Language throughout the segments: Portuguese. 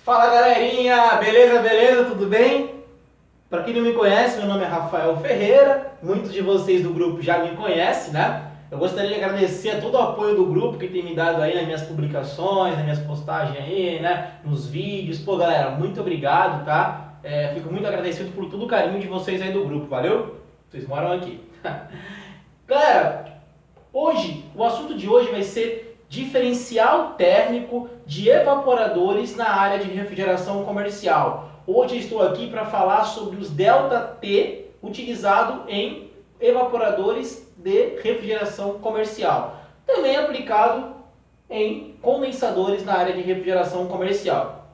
Fala galerinha, beleza, beleza, tudo bem? Para quem não me conhece, meu nome é Rafael Ferreira, muitos de vocês do grupo já me conhecem, né? Eu gostaria de agradecer a todo o apoio do grupo que tem me dado aí nas minhas publicações, nas minhas postagens aí, né? Nos vídeos. Pô galera, muito obrigado, tá? Fico muito agradecido por todo o carinho de vocês aí do grupo, valeu? Vocês moram aqui. Galera, o assunto de hoje vai ser diferencial térmico de evaporadores na área de refrigeração comercial. Hoje estou aqui para falar sobre os ΔT utilizado em evaporadores de refrigeração comercial, também aplicado em condensadores na área de refrigeração comercial.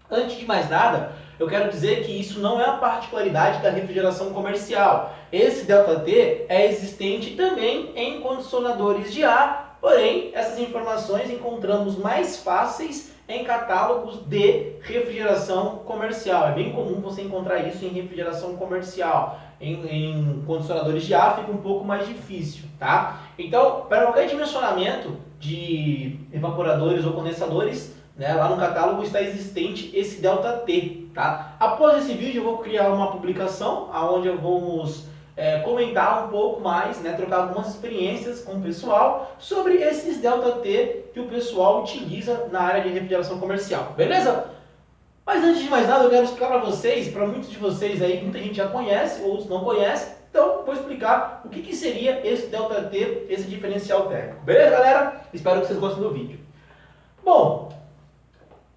Antes de mais nada, eu quero dizer que isso não é a particularidade da refrigeração comercial. Esse ΔT é existente também em condicionadores de ar. Porém, essas informações encontramos mais fáceis em catálogos de refrigeração comercial. É bem comum você encontrar isso em refrigeração comercial. Em condicionadores de ar fica um pouco mais difícil, tá? Então, para qualquer dimensionamento de evaporadores ou condensadores, né, lá no catálogo está existente esse ΔT, tá? Após esse vídeo eu vou criar uma publicação onde vamos comentar um pouco mais, né, trocar algumas experiências com o pessoal sobre esses ΔT que o pessoal utiliza na área de refrigeração comercial, beleza? Mas antes de mais nada eu quero explicar para vocês, para muitos de vocês aí, muita gente já conhece, outros não conhece, então vou explicar o que seria esse ΔT, esse diferencial térmico, beleza galera? Espero que vocês gostem do vídeo. Bom,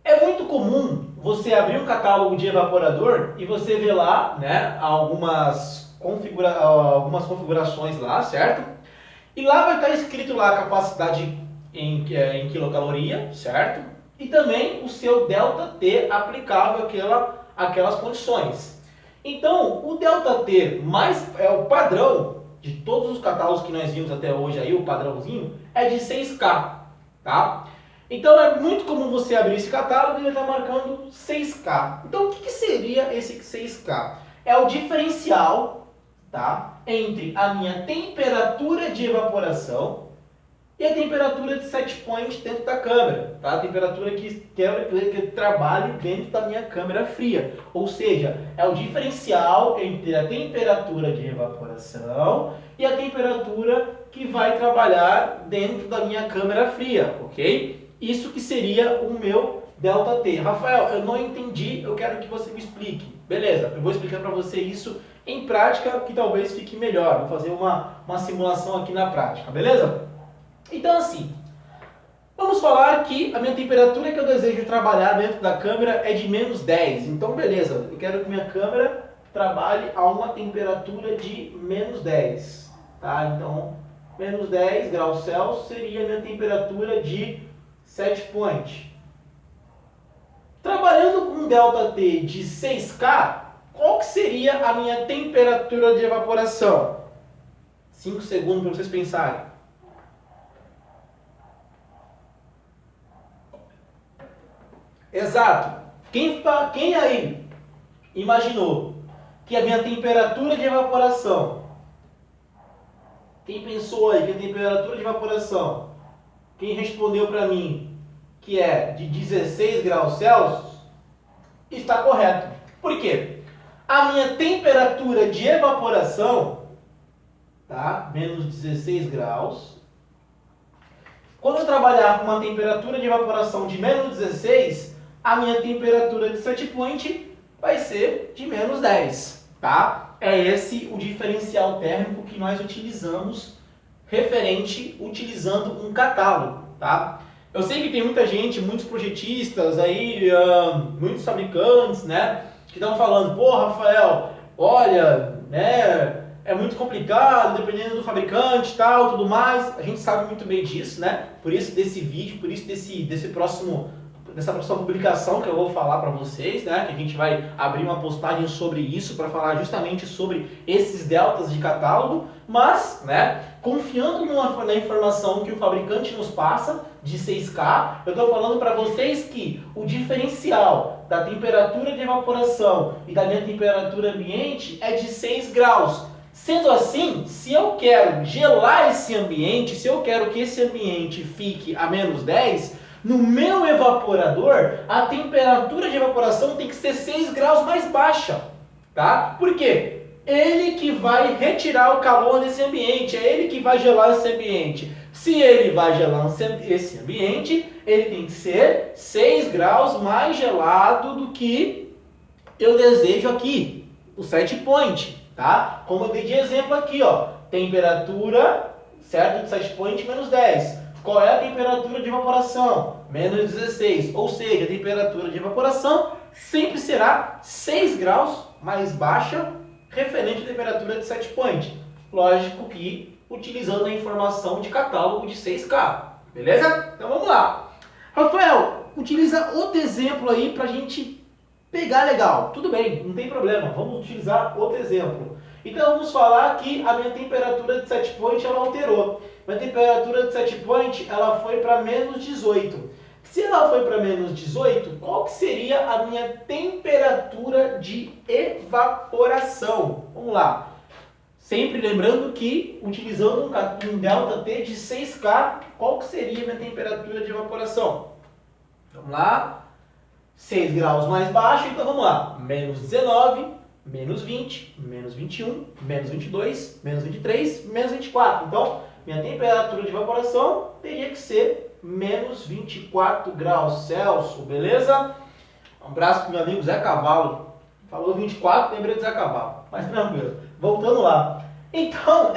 é muito comum você abrir um catálogo de evaporador e você ver lá, né, algumas configurações lá, certo? E lá vai estar escrito lá a capacidade em quilocaloria, certo? E também o seu ΔT aplicável àquelas condições. Então, o ΔT é o padrão de todos os catálogos que nós vimos até hoje aí, o padrãozinho, é de 6K, tá? Então é muito comum você abrir esse catálogo e ele está marcando 6K. Então o que seria esse 6K? É o diferencial, tá, entre a minha temperatura de evaporação e a temperatura de set point dentro da câmera, tá? A temperatura que trabalho dentro da minha câmera fria. Ou seja, é o diferencial entre a temperatura de evaporação e a temperatura que vai trabalhar dentro da minha câmera fria, ok? Isso que seria o meu ΔT. Rafael, eu não entendi, eu quero que você me explique. Beleza, eu vou explicar para você isso em prática, que talvez fique melhor. Vou fazer uma simulação aqui na prática, beleza? Então assim, vamos falar que a minha temperatura que eu desejo trabalhar dentro da câmera é de menos 10. Então beleza, eu quero que minha câmera trabalhe a uma temperatura de menos 10. Tá? Então, menos 10 graus Celsius seria a minha temperatura de set point. Trabalhando com um ΔT de 6K, qual que seria a minha temperatura de evaporação? 5 segundos para vocês pensarem. Exato. Quem aí imaginou que a minha temperatura de evaporação, quem pensou aí que a temperatura de evaporação, quem respondeu para mim que é de 16 graus Celsius, está correto. Por quê? A minha temperatura de evaporação, tá? Menos 16 graus. Quando eu trabalhar com uma temperatura de evaporação de menos 16, a minha temperatura de set point vai ser de menos 10, tá? É esse o diferencial térmico que nós utilizamos utilizando um catálogo, tá? Eu sei que tem muita gente, muitos projetistas aí, muitos fabricantes, né, que estão falando, pô, Rafael, olha, né, é muito complicado, dependendo do fabricante e tal, tudo mais. A gente sabe muito bem disso, né? Por isso desse vídeo, por isso dessa próxima publicação que eu vou falar para vocês, né? Que a gente vai abrir uma postagem sobre isso, para falar justamente sobre esses deltas de catálogo, mas, né, confiando na informação que o fabricante nos passa de 6K, eu estou falando para vocês que o diferencial da temperatura de evaporação e da minha temperatura ambiente é de 6 graus. Sendo assim, se eu quero gelar esse ambiente, se eu quero que esse ambiente fique a menos 10, No meu evaporador, a temperatura de evaporação tem que ser 6 graus mais baixa, tá? Por quê? Ele que vai retirar o calor desse ambiente, é ele que vai gelar esse ambiente. Se ele vai gelar esse ambiente, ele tem que ser 6 graus mais gelado do que eu desejo aqui, o set point, tá? Como eu dei de exemplo aqui, ó, temperatura, certo, do set point menos 10. Qual é a temperatura de evaporação? Menos 16, ou seja, a temperatura de evaporação sempre será 6 graus mais baixa referente à temperatura de set point. Lógico que utilizando a informação de catálogo de 6K, beleza? Então vamos lá. Rafael, utiliza outro exemplo aí pra gente pegar legal. Tudo bem, não tem problema, vamos utilizar outro exemplo. Então vamos falar que a minha temperatura de set point ela alterou. Minha temperatura de set point ela foi para menos 18. Se ela foi para menos 18, qual que seria a minha temperatura de evaporação? Vamos lá. Sempre lembrando que, utilizando um ΔT de 6K, qual que seria a minha temperatura de evaporação? Vamos lá. 6 graus mais baixo, então vamos lá. Menos 19, menos 20, menos 21, menos 22, menos 23, menos 24. Então, minha temperatura de evaporação teria que ser menos 24 graus Celsius, beleza? Um abraço para o meu amigo Zé Cavalo. Falou 24, lembrei do Zé Cavalo. Mas tranquilo. Voltando lá. Então,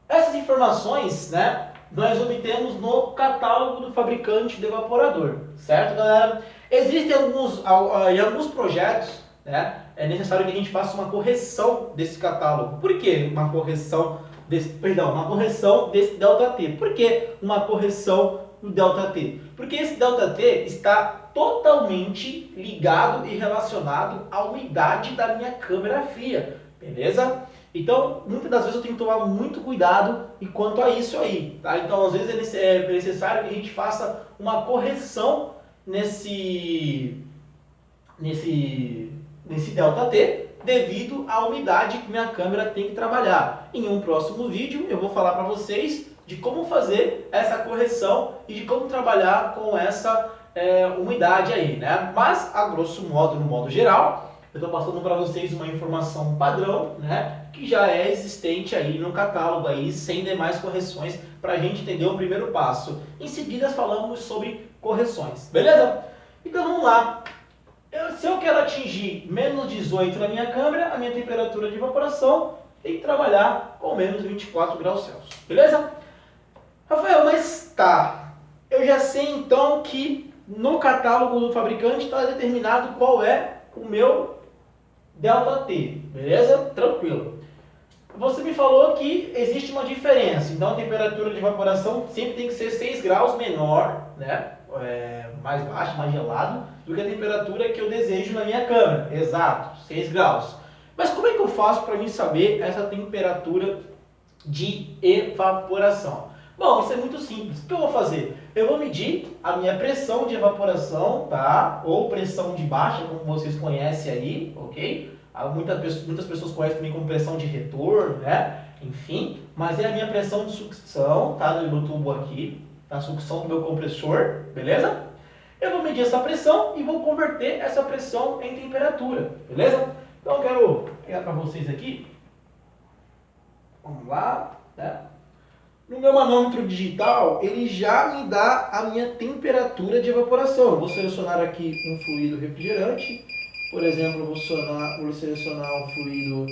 essas informações, né, nós obtemos no catálogo do fabricante do evaporador. Certo, galera? Existem alguns projetos, né, é necessário que a gente faça uma correção desse catálogo. Por que uma correção uma correção desse ΔT? Por que uma correção do ΔT? Porque esse ΔT está totalmente ligado e relacionado à umidade da minha câmera fria, beleza? Então, muitas das vezes eu tenho que tomar muito cuidado quanto a isso aí, tá? Então, às vezes é necessário que a gente faça uma correção nesse ΔT, devido à umidade que minha câmera tem que trabalhar. Em um próximo vídeo eu vou falar para vocês de como fazer essa correção e de como trabalhar com essa umidade aí, né? Mas, a grosso modo, no modo geral, eu estou passando para vocês uma informação padrão, né? Que já é existente aí no catálogo aí, sem demais correções, para a gente entender o primeiro passo. Em seguida falamos sobre correções, beleza? Então vamos lá. Se eu quero atingir menos 18 na minha câmera, a minha temperatura de evaporação tem que trabalhar com menos 24 graus Celsius. Beleza? Rafael, mas tá. Eu já sei então que no catálogo do fabricante está determinado qual é o meu ΔT. Beleza? Tranquilo. Você me falou que existe uma diferença. Então a temperatura de evaporação sempre tem que ser 6 graus menor, né? Mais baixo, mais gelado, do que a temperatura que eu desejo na minha câmera. Exato, 6 graus. Mas como é que eu faço para mim saber essa temperatura de evaporação? Bom, isso é muito simples. O que eu vou fazer? Eu vou medir a minha pressão de evaporação, tá? Ou pressão de baixa, como vocês conhecem aí, ok? Muitas pessoas conhecem também como pressão de retorno, né? Enfim, mas é a minha pressão de sucção, tá? Do meu tubo aqui, a sucção do meu compressor, beleza? Eu vou medir essa pressão e vou converter essa pressão em temperatura, beleza? Então eu quero pegar para vocês aqui. Vamos lá, né? No meu manômetro digital, ele já me dá a minha temperatura de evaporação. Eu vou selecionar aqui um fluido refrigerante. Por exemplo, eu vou selecionar um fluido.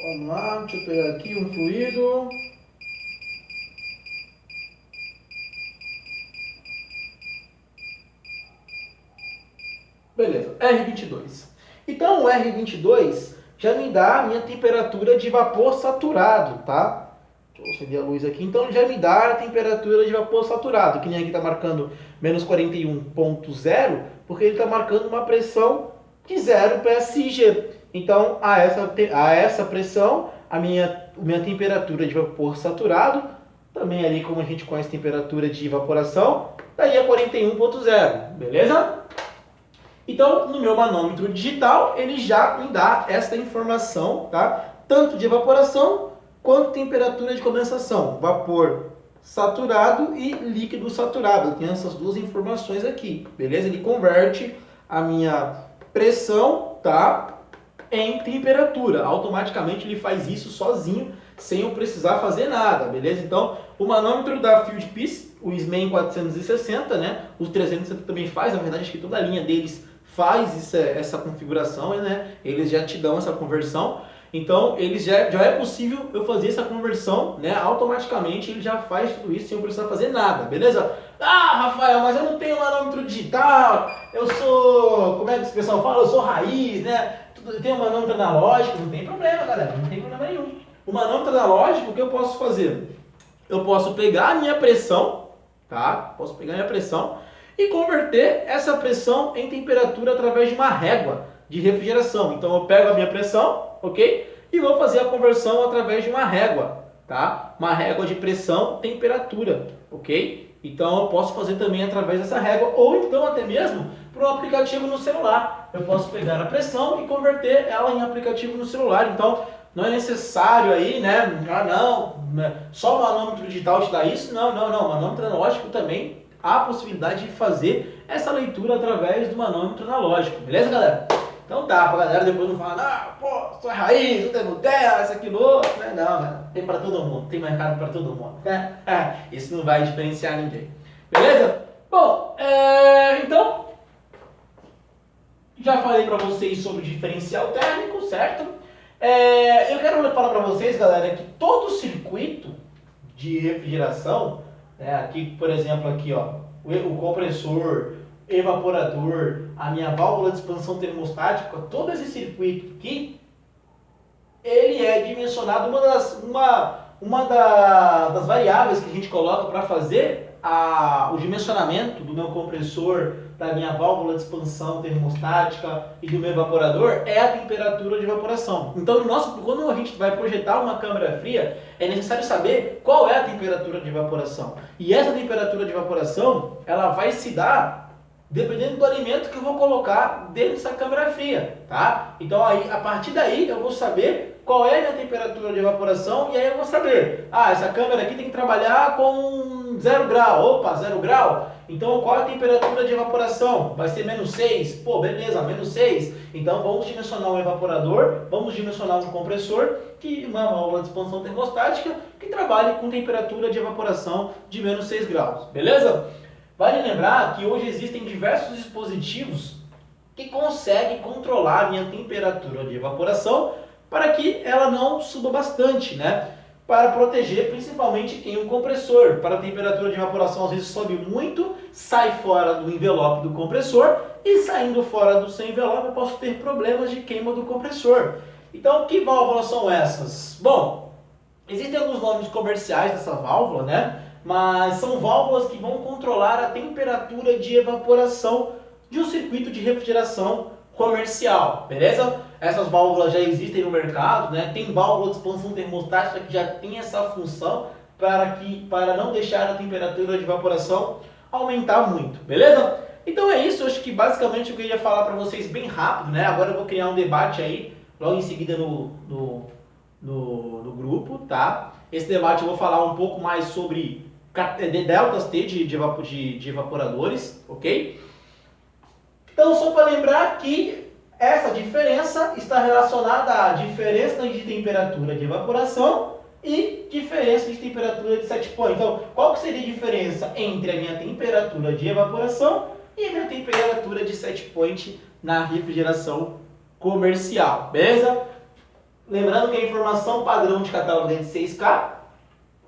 Vamos lá, deixa eu pegar aqui um fluido. Beleza, R22. Então o R22 já me dá a minha temperatura de vapor saturado, tá? Deixa eu acender a luz aqui. Então já me dá a temperatura de vapor saturado, que nem aqui está marcando menos 41,0, porque ele está marcando uma pressão de 0 psig. Então a essa pressão, a minha temperatura de vapor saturado, também ali como a gente conhece temperatura de evaporação, daria 41,0, beleza? Então, no meu manômetro digital, ele já me dá essa informação, tá? Tanto de evaporação quanto temperatura de condensação. Vapor saturado e líquido saturado. Eu tenho essas duas informações aqui, beleza? Ele converte a minha pressão, tá, em temperatura. Automaticamente ele faz isso sozinho, sem eu precisar fazer nada, beleza? Então, o manômetro da Field Peace, o SMAN 460, né? Os 360 também faz, na verdade, acho que toda a linha deles faz essa configuração, né? Eles já te dão essa conversão. Então, já é possível eu fazer essa conversão, né? Automaticamente ele já faz tudo isso sem eu precisar fazer nada, beleza? Ah, Rafael, mas eu não tenho manômetro digital, eu sou, como é que o pessoal fala? Eu sou raiz, né? Eu tenho um manômetro analógico, não tem problema, galera, não tem problema nenhum. O manômetro analógico, o que eu posso fazer? Eu posso pegar a minha pressão, tá? Posso pegar a minha pressão e converter essa pressão em temperatura através de uma régua de refrigeração. Então eu pego a minha pressão, ok? E vou fazer a conversão através de uma régua, tá? Uma régua de pressão, temperatura, ok? Então eu posso fazer também através dessa régua, ou então até mesmo por um aplicativo no celular. Eu posso pegar a pressão e converter ela em aplicativo no celular. Então não é necessário aí, né? Ah, não, só o manômetro digital te dá isso? Não. O manômetro analógico também há a possibilidade de fazer essa leitura através do manômetro analógico. Beleza, galera? Então tá, pra galera depois não falar, ah, pô, sou raiz, não tem Nutella, isso, aquilo, outro, né? Não, tem pra todo mundo, tem mercado pra todo mundo, né? Isso não vai diferenciar ninguém. Beleza? Bom, então, já falei pra vocês sobre o diferencial térmico, certo? Eu quero falar pra vocês, galera, que todo circuito de refrigeração, né, aqui, por exemplo, aqui, ó, o compressor, evaporador, a minha válvula de expansão termostática, todo esse circuito aqui, ele é dimensionado, uma das variáveis que a gente coloca para fazer o dimensionamento do meu compressor, da minha válvula de expansão termostática e do meu evaporador é a temperatura de evaporação. Então, quando a gente vai projetar uma câmara fria, é necessário saber qual é a temperatura de evaporação. E essa temperatura de evaporação, ela vai se dar dependendo do alimento que eu vou colocar dentro dessa câmara fria, tá? Então, aí, a partir daí, eu vou saber qual é a minha temperatura de evaporação e aí eu vou saber, essa câmara aqui tem que trabalhar com 0 grau, opa, 0 grau, então qual é a temperatura de evaporação? Vai ser menos 6, pô, beleza, menos 6, então vamos dimensionar um evaporador, vamos dimensionar um compressor, uma válvula de expansão termostática, que trabalhe com temperatura de evaporação de menos 6 graus, beleza? Vale lembrar que hoje existem diversos dispositivos que conseguem controlar a minha temperatura de evaporação para que ela não suba bastante, né? Para proteger principalmente quem o compressor. Para a temperatura de evaporação às vezes sobe muito, sai fora do envelope do compressor e saindo fora do seu envelope eu posso ter problemas de queima do compressor. Então, que válvulas são essas? Bom, existem alguns nomes comerciais dessa válvula, né? Mas são válvulas que vão controlar a temperatura de evaporação de um circuito de refrigeração comercial, beleza? Essas válvulas já existem no mercado, né? Tem válvula de expansão termostática que já tem essa função para não deixar a temperatura de evaporação aumentar muito, beleza? Então é isso, eu acho que basicamente eu queria falar para vocês bem rápido, né? Agora eu vou criar um debate aí, logo em seguida no grupo, tá? Esse debate eu vou falar um pouco mais sobre deltas T de evaporadores, ok? Então, só para lembrar que essa diferença está relacionada à diferença de temperatura de evaporação e diferença de temperatura de set point. Então, qual que seria a diferença entre a minha temperatura de evaporação e a minha temperatura de set point na refrigeração comercial, beleza? Lembrando que a informação padrão de catálogo é de 6K,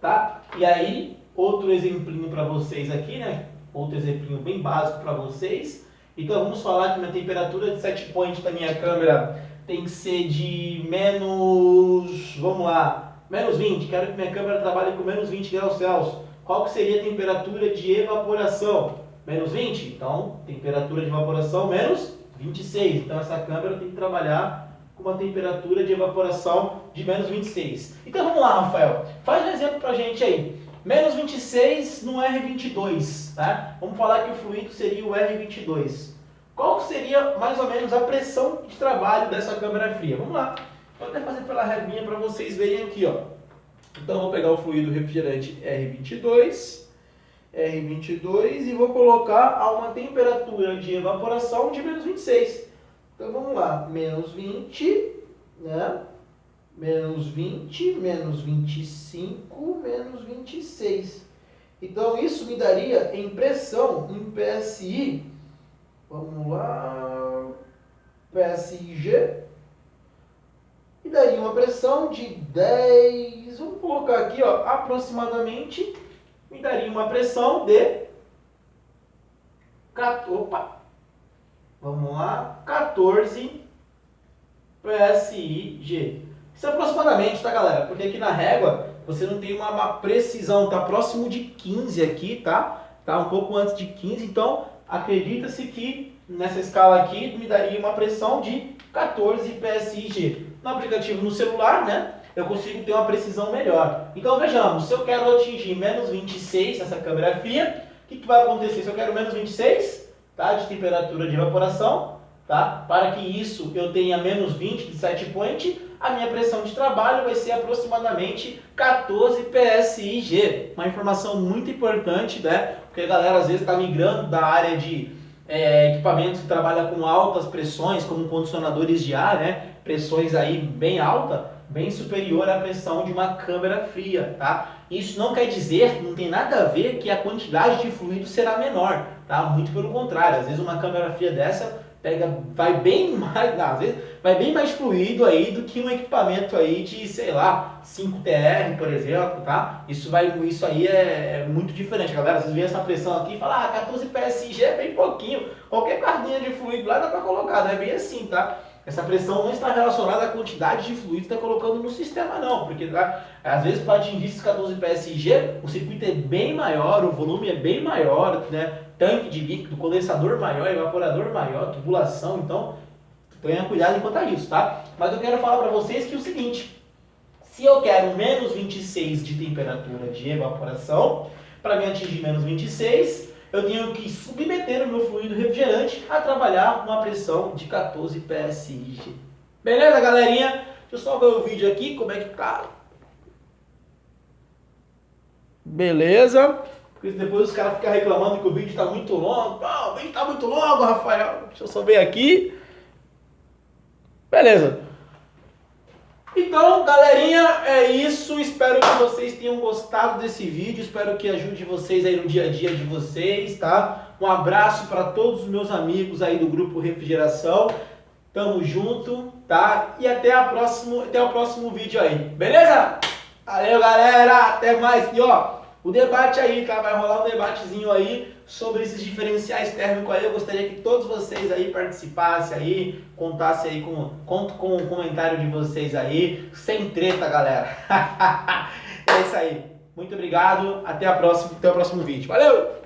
tá? E aí, outro exemplinho para vocês aqui, né? Outro exemplinho bem básico para vocês. Então vamos falar que minha temperatura de set point da minha câmera tem que ser de menos, vamos lá, menos 20. Quero que minha câmera trabalhe com menos 20 graus Celsius. Qual que seria a temperatura de evaporação? Menos 20? Então, temperatura de evaporação menos 26. Então essa câmera tem que trabalhar com uma temperatura de evaporação de menos 26. Então vamos lá, Rafael. Faz um exemplo pra gente aí. Menos 26 no R22, tá? Vamos falar que o fluido seria o R22. Qual seria mais ou menos a pressão de trabalho dessa câmara fria? Vamos lá. Vou até fazer pela reguinha para vocês verem aqui, ó. Então, eu vou pegar o fluido refrigerante R22 e vou colocar a uma temperatura de evaporação de menos 26. Então, vamos lá, menos 20, né? Menos 20, menos 25, menos 26. Então, isso me daria em pressão, em PSI, vamos lá, PSIG, e daria uma pressão de 10, vamos colocar aqui, ó, aproximadamente, me daria uma pressão de, vamos lá, 14 PSIG. Isso é aproximadamente, tá, galera? Porque aqui na régua você não tem uma precisão, tá próximo de 15 aqui, tá? Tá um pouco antes de 15, então acredita-se que nessa escala aqui me daria uma pressão de 14 PSIG. No aplicativo no celular, né, eu consigo ter uma precisão melhor. Então vejamos, se eu quero atingir menos 26 nessa câmera fria, o que vai acontecer? Se eu quero menos 26, tá, de temperatura de evaporação, tá, para que isso eu tenha menos 20 de set point, a minha pressão de trabalho vai ser aproximadamente 14 PSIG. Uma informação muito importante, né? Porque a galera às vezes está migrando da área de equipamentos que trabalham com altas pressões, como condicionadores de ar, né? Pressões aí bem altas, bem superior à pressão de uma câmara fria, tá? Isso não quer dizer, não tem nada a ver que a quantidade de fluido será menor, tá? Muito pelo contrário, às vezes uma câmara fria dessa vai bem mais, às vezes vai bem mais fluido aí do que um equipamento aí de, sei lá, 5TR, por exemplo, tá? Isso aí é muito diferente, galera. Vocês veem essa pressão aqui e falam, 14 PSIG é bem pouquinho. Qualquer cardinha de fluido lá dá pra colocar, não é bem assim, tá? Essa pressão não está relacionada à quantidade de fluido que está colocando no sistema, não, porque tá? Às vezes para atingir esses 14 PSIG, o circuito é bem maior, o volume é bem maior, né? Tanque de líquido, condensador maior, evaporador maior, tubulação, então tenha cuidado enquanto a isso, tá? Mas eu quero falar para vocês que é o seguinte, se eu quero menos 26 de temperatura de evaporação, para me atingir menos 26, eu tenho que submeter o meu fluido refrigerante a trabalhar com uma pressão de 14 PSIG. Beleza, galerinha? Deixa eu só ver o vídeo aqui, como é que tá. Beleza. Porque depois os caras ficam reclamando que o vídeo está muito longo. O vídeo está muito longo, Rafael. Deixa eu só ver aqui. Beleza. Então, galerinha, é isso. Espero que vocês tenham gostado desse vídeo. Espero que ajude vocês aí no dia a dia de vocês, tá? Um abraço para todos os meus amigos aí do Grupo Refrigeração. Tamo junto, tá? E até o próximo vídeo aí. Beleza? Valeu, galera. Até mais. E ó, o debate aí, tá? Vai rolar um debatezinho aí sobre esses diferenciais térmicos aí. Eu gostaria que todos vocês aí participassem aí, contassem aí conto com o comentário de vocês aí, sem treta, galera. É isso aí. Muito obrigado, até o próximo vídeo. Valeu!